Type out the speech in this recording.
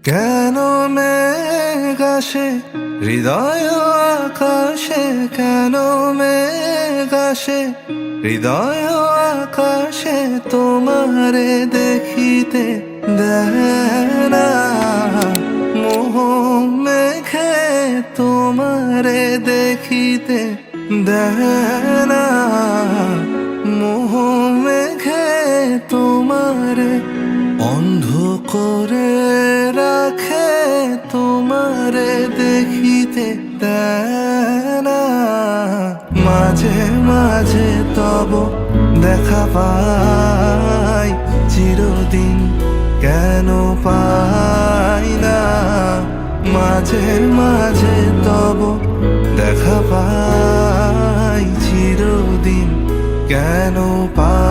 কেন মেঘ আসে হৃদয় আকাশে, কেন মেঘ আসে হৃদয় আকাশে, তোমারে দেখিতে দেয় না মোহ মেঘে, তোমারে দেখিতে দেয় না মোহ মেঘে, তোমারে অন্ধ করে রাখে, তোমারে দেখিতে দেয় না। মাঝে মাঝে তব দেখা পাই, চিরদিন কেন পাই না। মাঝে মাঝে তব দেখা পাই, চিরদিন কেন পাই